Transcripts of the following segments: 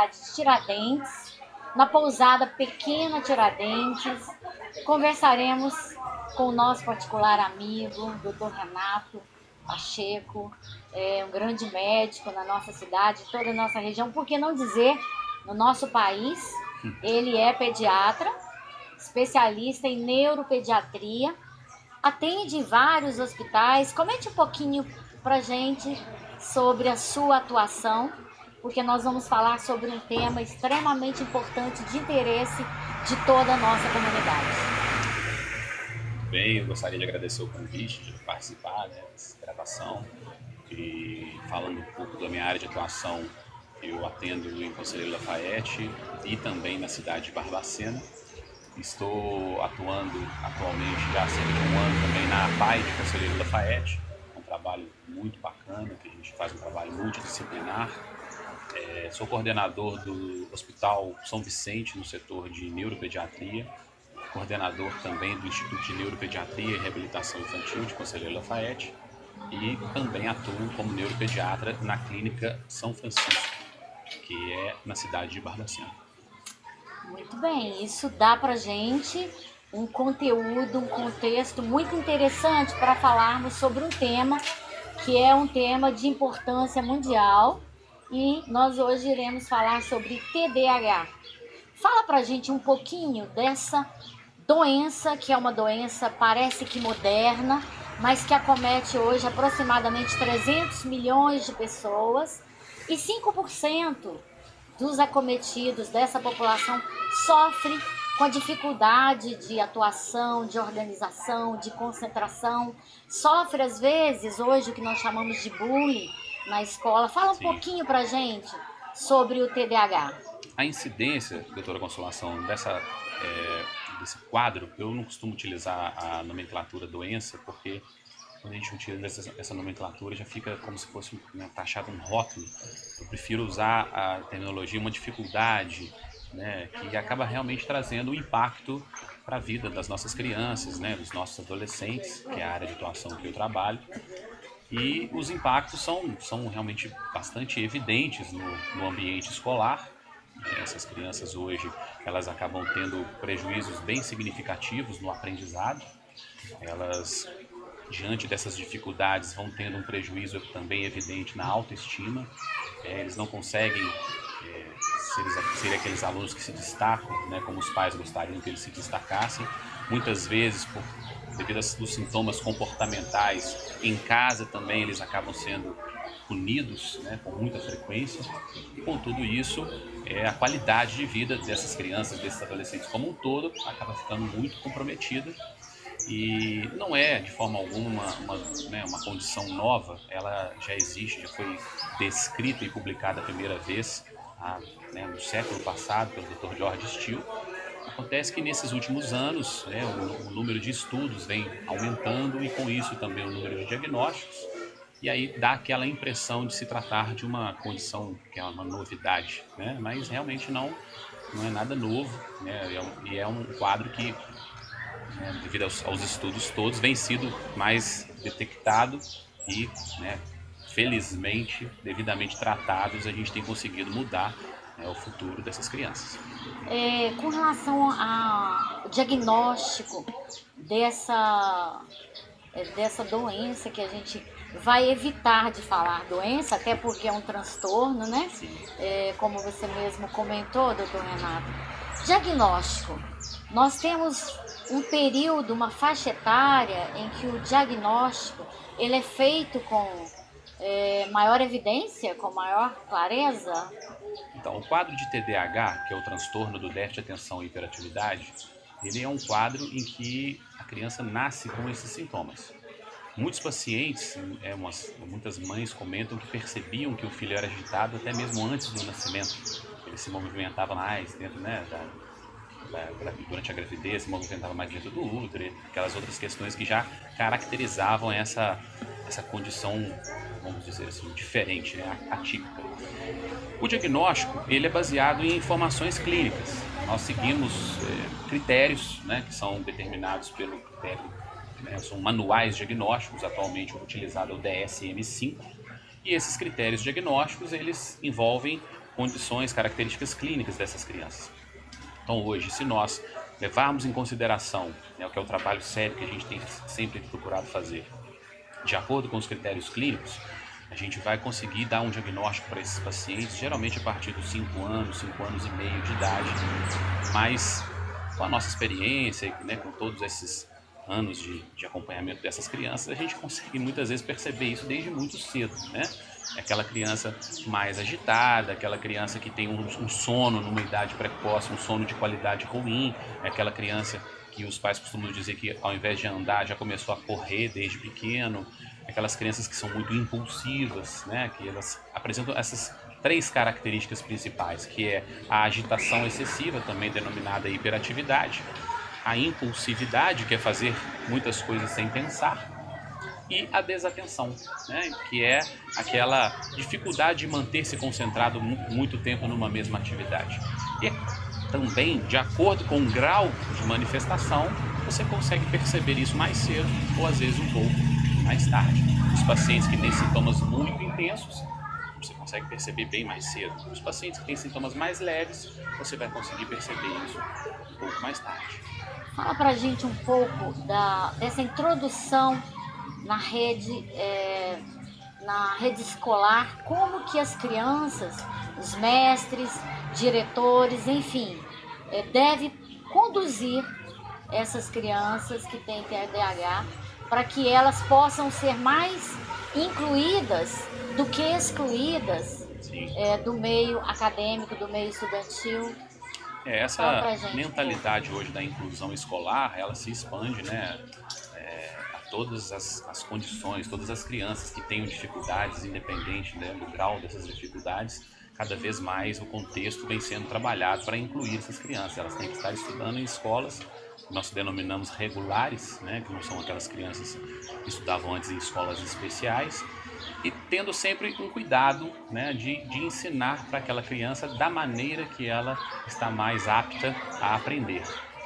cidade de Tiradentes, na pousada Pequena Tiradentes. Conversaremos com o nosso particular amigo, Dr. Renato Pacheco, um grande médico na nossa cidade, toda a nossa região, por que não dizer no nosso país. Ele é pediatra, especialista em neuropediatria, atende em vários hospitais. Comente um pouquinho pra gente sobre a sua atuação, porque nós vamos falar sobre um tema extremamente importante, de interesse de toda a nossa comunidade. Bem, eu gostaria de agradecer o convite de participar, né, dessa gravação e falando um pouco da minha área de atuação. Eu atendo em Conselheiro Lafayette e também na cidade de Barbacena. Estou atuando atualmente já há cerca de um ano também na APAE de Conselheiro Lafayette. É um trabalho muito bacana, que a gente faz um trabalho multidisciplinar. Sou coordenador do Hospital São Vicente no setor de neuropediatria, coordenador também do Instituto de Neuropediatria e Reabilitação Infantil de Conselheiro Lafayette e também atuo como neuropediatra na Clínica São Francisco, que é na cidade de Barbacena. Muito bem, isso dá pra gente um conteúdo, um contexto muito interessante para falarmos sobre um tema que é um tema de importância mundial, e nós hoje iremos falar sobre TDAH. Fala pra gente um pouquinho dessa doença, que é uma doença, parece que moderna, mas que acomete hoje aproximadamente 300 milhões de pessoas, e 5% dos acometidos dessa população sofre com a dificuldade de atuação, de organização, de concentração, sofre às vezes hoje o que nós chamamos de bullying na escola. Fala um Sim. pouquinho pra gente sobre o TDAH. A incidência, doutora Consolação, desse quadro, eu não costumo utilizar a nomenclatura doença, porque quando a gente utiliza essa nomenclatura já fica como se fosse, né, taxado um rótulo. Eu prefiro usar a terminologia uma dificuldade, né, que acaba realmente trazendo um impacto para a vida das nossas crianças, né, dos nossos adolescentes, que é a área de atuação que eu trabalho. E os impactos são realmente bastante evidentes no ambiente escolar. Essas crianças hoje, elas acabam tendo prejuízos bem significativos no aprendizado. Elas, diante dessas dificuldades, vão tendo um prejuízo também evidente na autoestima. Eles não conseguem ser aqueles alunos que se destacam, né, como os pais gostariam que eles se destacassem. Muitas vezes, devido aos sintomas comportamentais, em casa também eles acabam sendo punidos, né, com muita frequência. E com tudo isso, a qualidade de vida dessas crianças, desses adolescentes como um todo, acaba ficando muito comprometida. E não é de forma alguma uma condição nova, ela já existe, já foi descrita e publicada a primeira vez no século passado pelo Dr. George Still. Acontece que nesses últimos anos, né, o número de estudos vem aumentando e com isso também o número de diagnósticos, e aí dá aquela impressão de se tratar de uma condição que é uma novidade, né, mas realmente não é nada novo, né, e é um quadro que, devido aos estudos todos, vem sido mais detectado e, né, felizmente, devidamente tratados, a gente tem conseguido mudar, né, o futuro dessas crianças. Com relação ao diagnóstico dessa doença, que a gente vai evitar de falar doença, até porque é um transtorno, né? Sim. Como você mesmo comentou, doutor Renato. Diagnóstico. Nós temos um período, uma faixa etária em que o diagnóstico ele é feito com maior evidência, com maior clareza. Então, o quadro de TDAH, que é o transtorno do déficit de atenção e hiperatividade, ele é um quadro em que a criança nasce com esses sintomas. Muitos pacientes, muitas mães comentam que percebiam que o filho era agitado até mesmo antes do nascimento. Ele se movimentava mais dentro, né, durante a gravidez, se movimentava mais dentro do útero, aquelas outras questões que já caracterizavam essa condição, vamos dizer assim, diferente, né, atípica. O diagnóstico ele é baseado em informações clínicas. Nós seguimos critérios, né, que são determinados pelo critério, né, são manuais diagnósticos. Atualmente o utilizado é o DSM-5, e esses critérios diagnósticos eles envolvem condições, características clínicas dessas crianças. Então hoje, se nós levarmos em consideração, né, o que é o trabalho sério que a gente tem sempre procurado fazer, de acordo com os critérios clínicos, a gente vai conseguir dar um diagnóstico para esses pacientes, geralmente a partir dos 5 anos, 5 anos e meio de idade, mas com a nossa experiência, né, com todos esses anos de acompanhamento dessas crianças, a gente consegue muitas vezes perceber isso desde muito cedo, né? É aquela criança mais agitada, aquela criança que tem um sono numa idade precoce, um sono de qualidade ruim, é aquela criança que os pais costumam dizer que ao invés de andar já começou a correr desde pequeno, aquelas crianças que são muito impulsivas, né? Que elas apresentam essas 3 características principais, que é a agitação excessiva, também denominada hiperatividade, a impulsividade, que é fazer muitas coisas sem pensar, e a desatenção, né? Que é aquela dificuldade de manter-se concentrado muito tempo numa mesma atividade. E também, de acordo com o grau de manifestação, você consegue perceber isso mais cedo ou às vezes um pouco mais tarde. Os pacientes que têm sintomas muito intensos, você consegue perceber bem mais cedo. Os pacientes que têm sintomas mais leves, você vai conseguir perceber isso um pouco mais tarde. Fala pra gente um pouco dessa introdução na rede escolar, como que as crianças, os mestres, diretores, enfim, devem conduzir essas crianças que têm TDAH para que elas possam ser mais incluídas do que excluídas do meio acadêmico, do meio estudantil. Essa mentalidade hoje da inclusão escolar, ela se expande, né, a todas as condições, todas as crianças que tenham dificuldades, independente, né, do grau dessas dificuldades, cada vez mais o contexto vem sendo trabalhado para incluir essas crianças. Elas têm que estar estudando em escolas, nós denominamos regulares, né, que não são aquelas crianças que estudavam antes em escolas especiais, e tendo sempre um cuidado, né, de ensinar para aquela criança da maneira que ela está mais apta a aprender.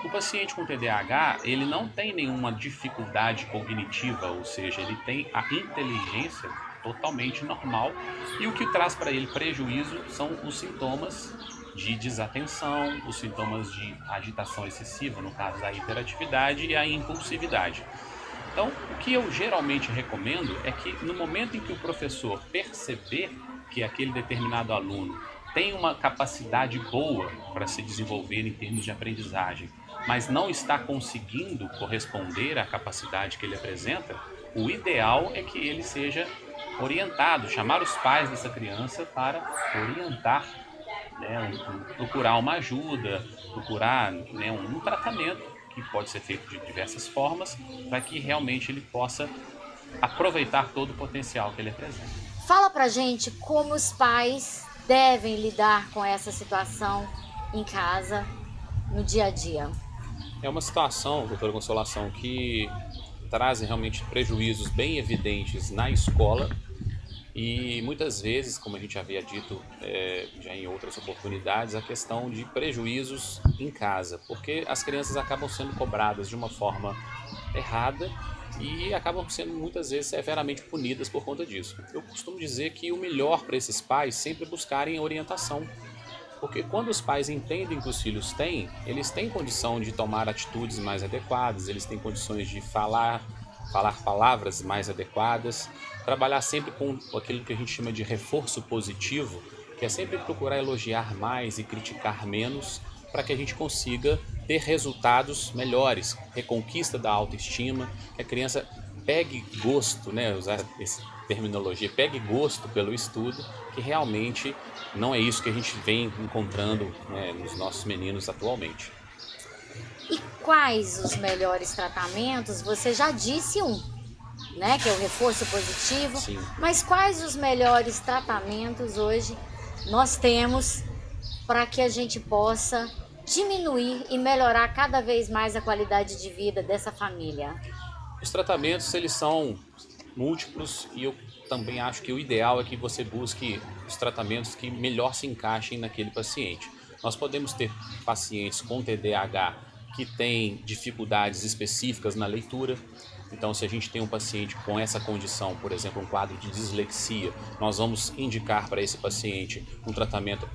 O paciente com TDAH, ele não tem nenhuma dificuldade cognitiva, ou seja, ele tem a inteligência totalmente normal, e o que traz para ele prejuízo são os sintomas de desatenção, os sintomas de agitação excessiva, no caso da hiperatividade, e a impulsividade. Então, o que eu geralmente recomendo é que no momento em que o professor perceber que aquele determinado aluno tem uma capacidade boa para se desenvolver em termos de aprendizagem, mas não está conseguindo corresponder à capacidade que ele apresenta, o ideal é que ele seja orientado, chamar os pais dessa criança para orientar, né, procurar uma ajuda, procurar, né, um tratamento que pode ser feito de diversas formas, para que realmente ele possa aproveitar todo o potencial que ele apresenta. Fala pra gente como os pais devem lidar com essa situação em casa, no dia a dia. É uma situação, doutora Consolação, que traz realmente prejuízos bem evidentes na escola, e muitas vezes, como a gente havia dito já em outras oportunidades, a questão de prejuízos em casa, porque as crianças acabam sendo cobradas de uma forma errada e acabam sendo muitas vezes severamente punidas por conta disso. Eu costumo dizer que o melhor para esses pais sempre buscarem orientação, porque quando os pais entendem que os filhos têm, eles têm condição de tomar atitudes mais adequadas, eles têm condições de falar palavras mais adequadas, trabalhar sempre com aquilo que a gente chama de reforço positivo, que é sempre procurar elogiar mais e criticar menos, para que a gente consiga ter resultados melhores, reconquista da autoestima, que a criança pegue gosto, né, usar essa terminologia, pegue gosto pelo estudo, que realmente não é isso que a gente vem encontrando, né, nos nossos meninos atualmente. E quais os melhores tratamentos? Você já disse né, que é o reforço positivo. Sim. Mas quais os melhores tratamentos hoje nós temos para que a gente possa diminuir e melhorar cada vez mais a qualidade de vida dessa família? Os tratamentos, eles são múltiplos, e eu também acho que o ideal é que você busque os tratamentos que melhor se encaixem naquele paciente. Nós podemos ter pacientes com TDAH que tem dificuldades específicas na leitura. Então, se a gente tem um paciente com essa condição, por exemplo, um quadro de dislexia, nós vamos indicar para esse paciente um tratamento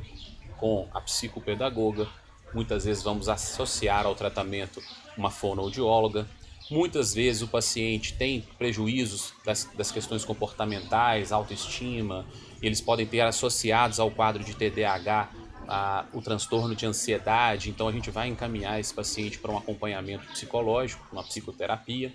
com a psicopedagoga. Muitas vezes vamos associar ao tratamento uma fonoaudióloga. Muitas vezes o paciente tem prejuízos das questões comportamentais, autoestima, eles podem ter associados ao quadro de TDAH o transtorno de ansiedade, então a gente vai encaminhar esse paciente para um acompanhamento psicológico, uma psicoterapia.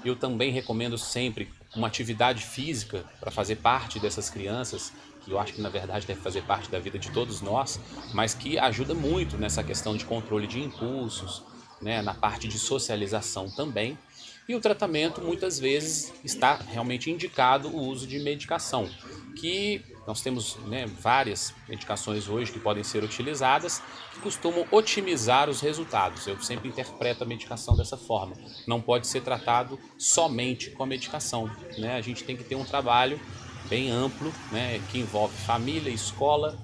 Eu também recomendo sempre uma atividade física para fazer parte dessas crianças, que eu acho que na verdade deve fazer parte da vida de todos nós, mas que ajuda muito nessa questão de controle de impulsos, né, na parte de socialização também. E o tratamento muitas vezes está realmente indicado o uso de medicação, que nós temos, né, várias medicações hoje que podem ser utilizadas, que costumam otimizar os resultados. Eu sempre interpreto a medicação dessa forma. Não pode ser tratado somente com a medicação, né? A gente tem que ter um trabalho bem amplo, né, que envolve família, escola,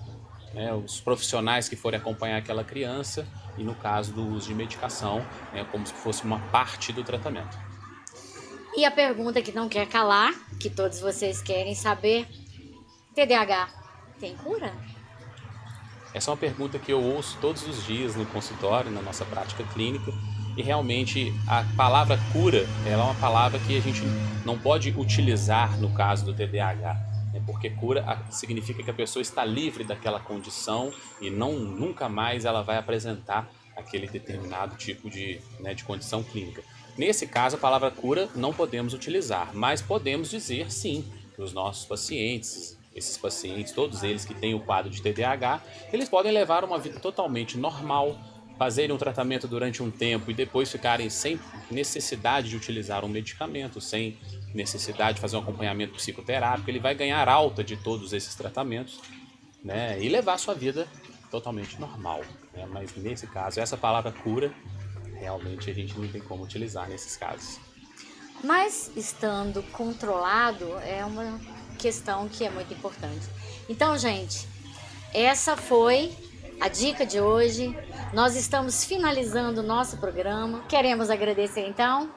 né, os profissionais que forem acompanhar aquela criança e, no caso do uso de medicação, como se fosse uma parte do tratamento. E a pergunta que não quer calar, que todos vocês querem saber: TDAH tem cura? Essa é uma pergunta que eu ouço todos os dias no consultório, na nossa prática clínica, e realmente a palavra cura ela é uma palavra que a gente não pode utilizar no caso do TDAH, né? Porque cura significa que a pessoa está livre daquela condição e nunca mais ela vai apresentar aquele determinado tipo de condição clínica. Nesse caso, a palavra cura não podemos utilizar, mas podemos dizer sim que os nossos pacientes, esses pacientes, todos eles que têm o quadro de TDAH, eles podem levar uma vida totalmente normal, fazerem um tratamento durante um tempo e depois ficarem sem necessidade de utilizar um medicamento, sem necessidade de fazer um acompanhamento psicoterápico. Ele vai ganhar alta de todos esses tratamentos, né, e levar a sua vida totalmente normal, né? Mas nesse caso, essa palavra cura, realmente a gente não tem como utilizar nesses casos. Mas estando controlado é uma questão que é muito importante. Então, gente, essa foi a dica de hoje. Nós estamos finalizando o nosso programa. Queremos agradecer, então,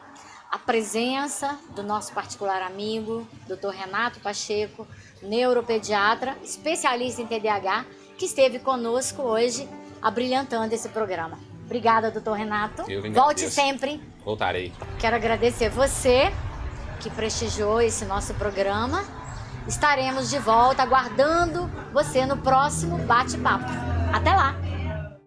a presença do nosso particular amigo, Dr. Renato Pacheco, neuropediatra, especialista em TDAH, que esteve conosco hoje, abrilhantando esse programa. Obrigada, Dr. Renato. Volte sempre. Voltarei. Quero agradecer você que prestigiou esse nosso programa. Estaremos de volta aguardando você no próximo bate-papo. Até lá!